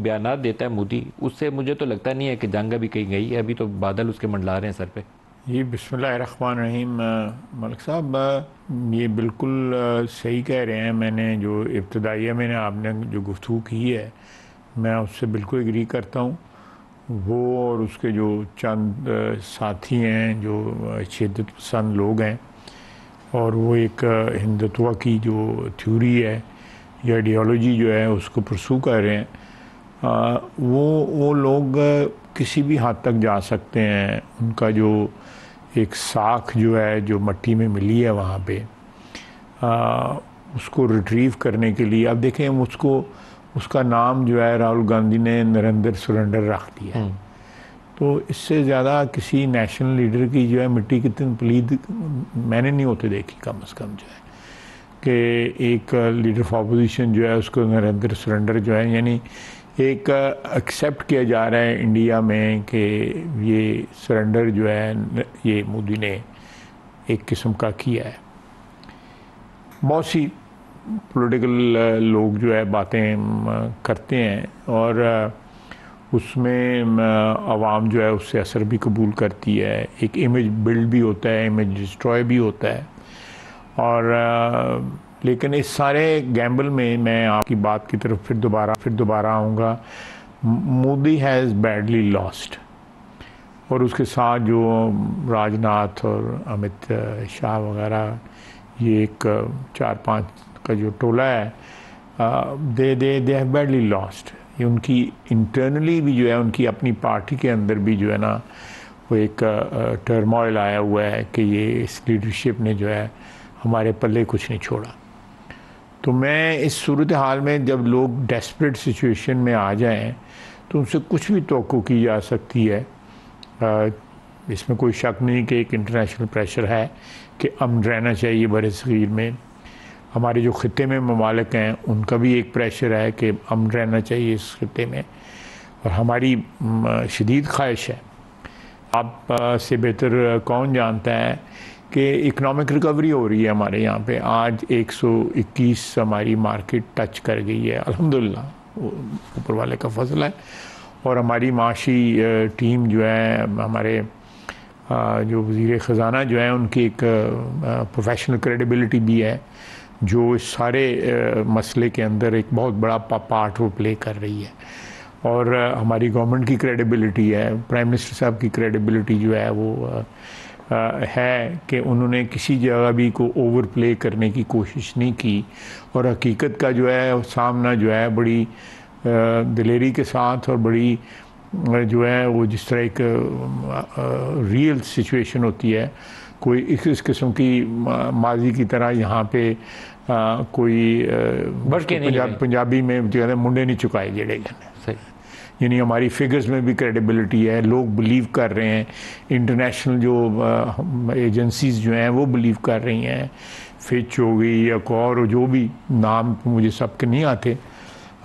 बयानात देता है मोदी, उससे मुझे तो लगता नहीं है कि जंग अभी कहीं गई है। अभी तो बादल उसके मंडला रहे हैं सर पे। जी बिस्मिल्लाहिर्रहमानिर्रहीम। मलिक साहब, ये बिल्कुल सही कह रहे हैं। मैंने जो इब्तदाइया मैंने आपने जो गुफ्तगू की है, मैं उससे बिल्कुल एग्री करता हूँ। वो और उसके जो चंद साथी हैं जो शिद्दत पसंद लोग हैं, और वो एक हिंदुत्व की जो थ्योरी है या आइडियोलॉजी जो है उसको परसू कर रहे हैं, वो लोग किसी भी हद तक जा सकते हैं। उनका जो एक साख जो है जो मट्टी में मिली है वहाँ पे, उसको रिट्रीव करने के लिए, अब देखें उसको, उसका नाम जो है राहुल गांधी ने नरेंद्र सरेंडर रख दिया। तो इससे ज़्यादा किसी नेशनल लीडर की जो है मिट्टी कितनी प्लीद मैंने नहीं होते देखी, कम से कम जो है कि एक लीडर ऑफ अपोजिशन जो है उसको नरेंद्र सरेंडर जो है, यानी एक एक्सेप्ट किया जा रहा है इंडिया में कि ये सरेंडर जो है ये मोदी ने एक किस्म का किया है। बहुत सी पॉलिटिकल लोग जो है बातें करते हैं और उसमें आवाम जो है उससे असर भी कबूल करती है। एक इमेज बिल्ड भी होता है, इमेज डिस्ट्रॉय भी होता है। और लेकिन इस सारे गैम्बल में मैं आपकी बात की तरफ फिर दोबारा आऊँगा। मोदी हैज़ बैडली लॉस्ट, और उसके साथ जो राजनाथ और अमित शाह वगैरह, ये एक 4-5 का जो टोला है, दे हैव बैडली लॉस्ट। ये उनकी इंटरनली भी जो है, उनकी अपनी पार्टी के अंदर भी जो है ना, वो एक टर्मोइल आया हुआ है कि ये इस लीडरशिप ने जो है हमारे पल्ले कुछ नहीं छोड़ा। तो मैं इस सूरत हाल में जब लोग डेस्परेट सिचुएशन में आ जाएं तो उनसे कुछ भी तवक्को की जा सकती है। इसमें कोई शक नहीं कि एक इंटरनेशनल प्रेशर है कि अमन रहना चाहिए बरसगीर में। हमारे जो ख़ित्ते में ममालिक हैं उनका भी एक प्रेशर है कि अमन रहना चाहिए इस ख़ित्ते में, और हमारी शदीद ख्वाहिश है। आप से बेहतर कौन जानता है कि इकनॉमिक रिकवरी हो रही है हमारे यहाँ पे। आज 121 हमारी मार्केट टच कर गई है, अल्हम्दुलिल्लाह, ऊपर वाले का फजल है। और हमारी माशी टीम जो है, हमारे जो वज़ीर ख़ज़ाना जो है, उनकी एक प्रोफेशनल क्रेडिबिलिटी भी है जो इस सारे मसले के अंदर एक बहुत बड़ा पार्ट वो प्ले कर रही है। और हमारी गवर्नमेंट की क्रेडिबिलिटी है, प्राइम मिनिस्टर साहब की क्रेडिबिलिटी जो है वो है कि उन्होंने किसी जगह भी को ओवर प्ले करने की कोशिश नहीं की, और हकीकत का जो है सामना जो है बड़ी दिलेरी के साथ और बड़ी जो है वो जिस तरह एक रियल सिचुएशन होती है, कोई इस किस्म की माजी की तरह यहाँ पे कोई पंजाबी में जो है मुंडे नहीं चुकाए जेड़े गए। यानी हमारी फिगर्स में भी क्रेडिबिलिटी है, लोग बिलीव कर रहे हैं, इंटरनेशनल जो एजेंसीज जो हैं वो बिलीव कर रही हैं, फिच हो गई या और जो भी नाम मुझे सबके नहीं आते,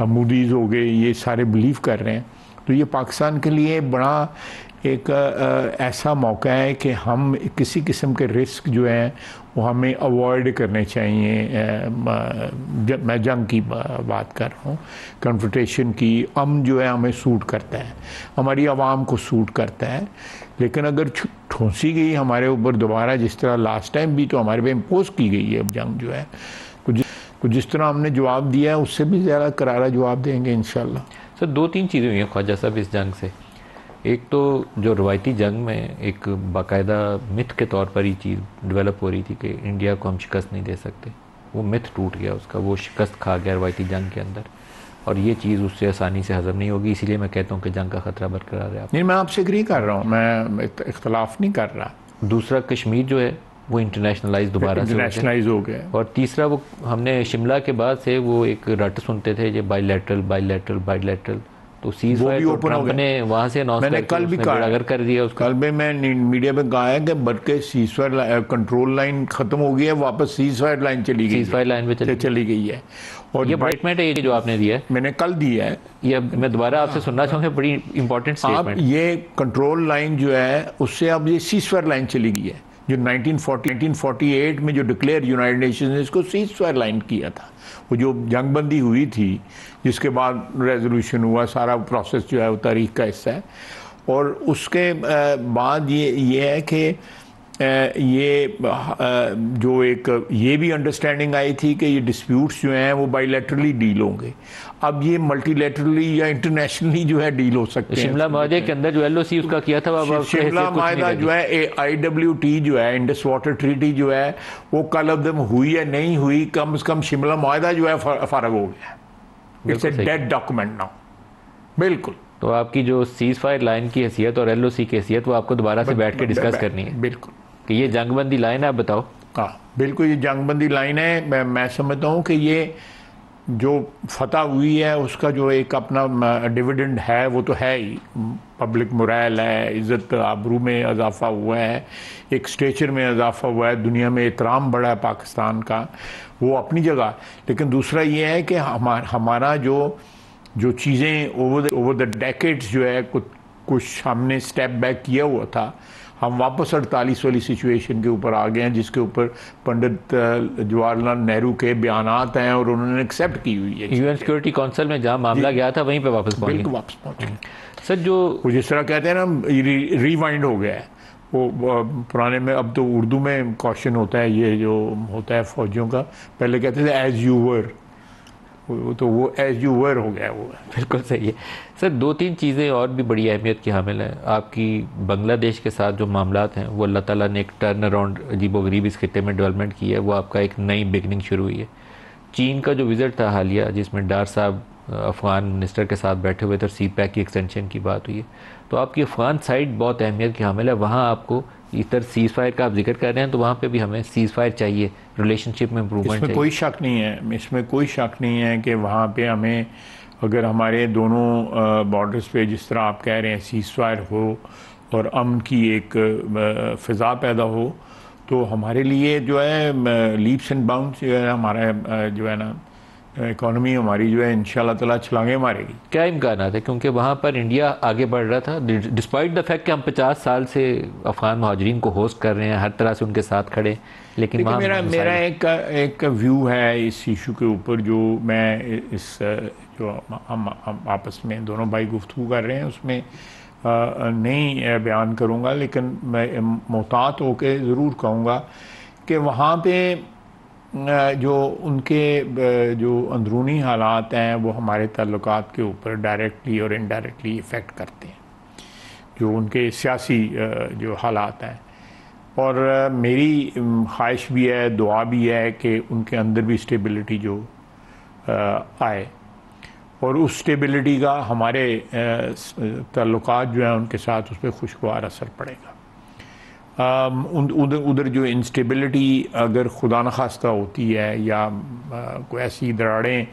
मूडीज़ हो गए, ये सारे बिलीव कर रहे हैं। तो ये पाकिस्तान के लिए बड़ा एक ऐसा मौका है कि हम किसी किस्म के रिस्क जो हैं वो हमें अवॉइड करने चाहिए। मैं जंग की बात कर रहा हूँ, कन्फ्रंटेशन की। अमन जो है हमें सूट करता है, हमारी आवाम को सूट करता है। लेकिन अगर ठोंसी गई हमारे ऊपर दोबारा, जिस तरह लास्ट टाइम भी तो हमारे पे इम्पोज की गई है जंग जो है, तो जिस तरह हमने जवाब दिया है उससे भी ज़्यादा करारा जवाब देंगे इंशाल्लाह। सर 2-3 चीज़ें हुई हैं ख्वाजा साहब इस जंग से। एक तो जो रवायती जंग में एक बाकायदा मिथ के तौर पर ही चीज़ डेवलप हो रही थी कि इंडिया को हम शिकस्त नहीं दे सकते, वो मिथ टूट गया उसका, वो शिकस्त खा गया रवायती जंग के अंदर, और ये चीज़ उससे आसानी से हज़म नहीं होगी। इसीलिए मैं कहता हूँ कि जंग का ख़तरा बरकरार है। नहीं, मैं आपसे एग्री कर रहा हूँ, मैं इख्तलाफ नहीं कर रहा। दूसरा, कश्मीर जो है वो इंटरनेशनलाइज दोबारा इंटरनेशनलाइज हो गया। और तीसरा, वो हमने शिमला के बाद से वो एक रट सुनते थे जो बायलैटरल, तो सीज फायर ट्रंप ने वहाँ से अनाउंस मैंने कल भी कहा, कर दिया उसको। कल भी मैं मीडिया पे कहा है कि बल्कि सीज फायर कंट्रोल लाइन खत्म हो गई है, वापस सीज फायर लाइन चली गई, सीज फायर लाइन पे चली गई है। और ये स्टेटमेंट है, ये जो आपने दिया है, मैंने कल दिया है, ये मैं दोबारा आपसे सुनना चाहूँगा, बड़ी इंपॉर्टेंट स्टेटमेंट। ये कंट्रोल लाइन जो है उससे अब ये सीज फायर लाइन चली गई है, जो 1948 में जो डिक्लेयर यूनाइटेड नेशंस ने इसको सीज फायर लाइन किया था, वो जो जंगबंदी हुई थी जिसके बाद रेजोल्यूशन हुआ, सारा प्रोसेस जो है वो तारीख का हिस्सा है। और उसके बाद ये है कि ये जो एक ये भी अंडरस्टैंडिंग आई थी कि ये डिस्प्यूट्स जो हैं वो बाइलेटरली डील होंगे। अब ये मल्टीलेटरली या इंटरनेशनली जो है डील हो सकते हैं। शिमला माहदे के अंदर जो एलओसी उसका किया था, शिमला माहदा जो है IWT जो है इंडस वाटर ट्रीटी जो है वो कल अब्दम हुई या नहीं हुई, कम से कम शिमला माहदा जो है फारग हो गया, it's a dead document now. बिल्कुल। तो आपकी जो सीज फायर लाइन की हैसियत और LOC की हैसियत वो आपको दोबारा से बैठ के डिस्कस करनी है। बिल्कुल कि ये जंगबंदी लाइन है, आप बताओ। हाँ बिल्कुल, ये जंगबंदी लाइन है। मैं समझता हूँ कि ये जो फतह हुई है उसका जो एक अपना डिविडेंड है वो तो है ही, पब्लिक मोरल है, इज़्ज़त आबरू में इजाफा हुआ है, एक स्टेचर में इजाफा हुआ है, दुनिया में एहतराम बढ़ा है पाकिस्तान का, वो अपनी जगह। लेकिन दूसरा ये है कि हमारा जो चीज़ें ओवर द डेकेड्स जो है कुछ हमने स्टेप बैक किया हुआ था, हम वापस 48 वाली सिचुएशन के ऊपर आ गए हैं, जिसके ऊपर पंडित जवाहरलाल नेहरू के बयानात हैं और उन्होंने एक्सेप्ट की हुई है। UN सिक्योरिटी काउंसिल में जहाँ मामला गया था वहीं पे वापस पहुँच बिल्कुल वापस पहुँचे सर। जो जिस तरह कहते हैं ना रिवाइंड हो गया है वो पुराने में, अब तो उर्दू में क्वेश्चन होता है ये जो होता है फौजियों का, पहले कहते थे एज यू वर, तो वो एज यू वर हो गया वो। बिल्कुल सही है सर। 2-3 चीज़ें और भी बड़ी अहमियत की हामिल हैं। आपकी बांग्लादेश के साथ जो मामलात हैं वो अल्लाह ताला ने एक टर्न अराउंड अजीबोगरीब इस खिते में डेवलपमेंट की है, वो आपका एक नई बिगनिंग शुरू हुई है। चीन का जो विज़िट था हालिया, जिसमें डार साहब अफ़गान मिनिस्टर के साथ बैठे हुए थे, CPEC की एक्सटेंशन की बात हुई है, तो आपकी अफ़गान साइड बहुत अहमियत की हामिल है। वहाँ आपको इधर सीज़ फायर का आप जिक्र कर रहे हैं, तो वहाँ पे भी हमें सीज़ फायर चाहिए, रिलेशनशिप में इम्प्रूवमेंट चाहिए। इसमें कोई शक नहीं है, इसमें कोई शक नहीं है कि वहाँ पे हमें, अगर हमारे दोनों बॉर्डर्स पे जिस तरह आप कह रहे हैं सीज़ फायर हो और अमन की एक फ़िज़ा पैदा हो, तो हमारे लिए जो है लीप्स एंड बाउंड्स जो है हमारा जो है ना इकोनॉमी हमारी जो है इंशाल्लाह ताला छलांगे मारेगी। क्या इम्कान है, क्योंकि वहाँ पर इंडिया आगे बढ़ रहा था, डिस्पाइट द फैक्ट कि हम 50 साल से अफ़गान महाजरीन को होस्ट कर रहे हैं, हर तरह से उनके साथ खड़े, लेकिन वहाँ मेरा एक व्यू है इस इशू के ऊपर, जो मैं इस जो हम आपस में दोनों भाई गुफ्तगू कर रहे हैं उसमें नहीं बयान करूँगा, लेकिन मैं मोहतात होकर ज़रूर कहूँगा कि वहाँ पे जो उनके जो अंदरूनी हालात हैं वो हमारे ताल्लुकात के ऊपर डायरेक्टली और इनडायरेक्टली इफ़ेक्ट करते हैं, जो उनके सियासी जो हालात हैं। और मेरी ख्वाहिश भी है, दुआ भी है कि उनके अंदर भी स्टेबिलिटी जो आए, और उस स्टेबिलिटी का हमारे ताल्लुकात जो हैं उनके साथ उस पर खुशगवार असर पड़ेगा। उधर जो इंस्टेबिलिटी अगर खुदा न खास्ता होती है या कोई ऐसी दरारें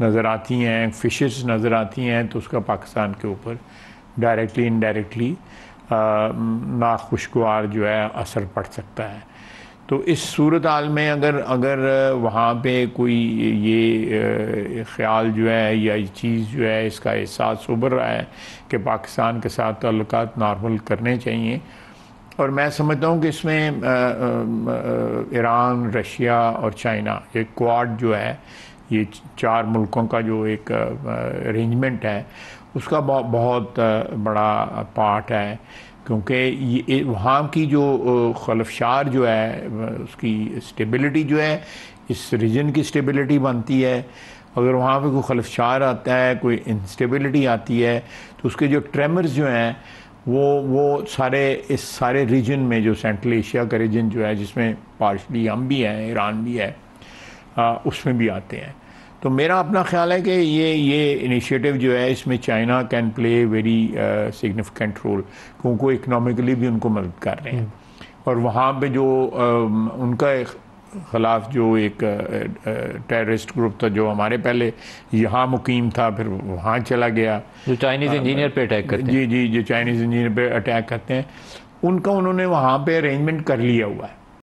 नज़र आती हैं, फिशेस नज़र आती हैं, तो उसका पाकिस्तान के ऊपर डायरेक्टली इनडायरेक्टली नाखुशगवार जो है असर पड़ सकता है। तो इस सूरत हाल में अगर वहाँ पे कोई ये ख्याल जो है या ये चीज़ जो है इसका एहसास उभर रहा है कि पाकिस्तान के साथ ताल्लुकात नॉर्मल करने चाहिए, और मैं समझता हूँ कि इसमें ईरान, रशिया और चाइना, ये क्वाड जो है, ये 4 मुल्कों का जो एक अरेंजमेंट है उसका बहुत बड़ा पार्ट है, क्योंकि ये वहाँ की जो खलफशार जो है उसकी स्टेबिलिटी जो है इस रीजन की स्टेबिलिटी बनती है। अगर वहाँ पे कोई खलफशार आता है, कोई इंस्टेबिलिटी आती है, तो उसके जो ट्रेमर्स जो हैं वो इस सारे रीजन में, जो सेंट्रल एशिया का रीजन जो है जिसमें पार्शली हम भी हैं, ईरान भी है, उसमें भी आते हैं। तो मेरा अपना ख्याल है कि ये इनिशिएटिव जो है इसमें China can play very significant role, क्योंकि इकनॉमिकली भी उनको मदद कर रहे हैं, और वहाँ पे जो उनका ख़िलाफ़ जो एक टेररिस्ट ग्रुप था जो हमारे पहले यहाँ मुकीम था, फिर वहाँ चला गया, जो चाइनीज़ इंजीनियर पे अटैक करते हैं, जी जो चाइनीज़ इंजीनियर पे अटैक करते हैं, उनका उन्होंने वहाँ पे अरेंजमेंट कर लिया हुआ है।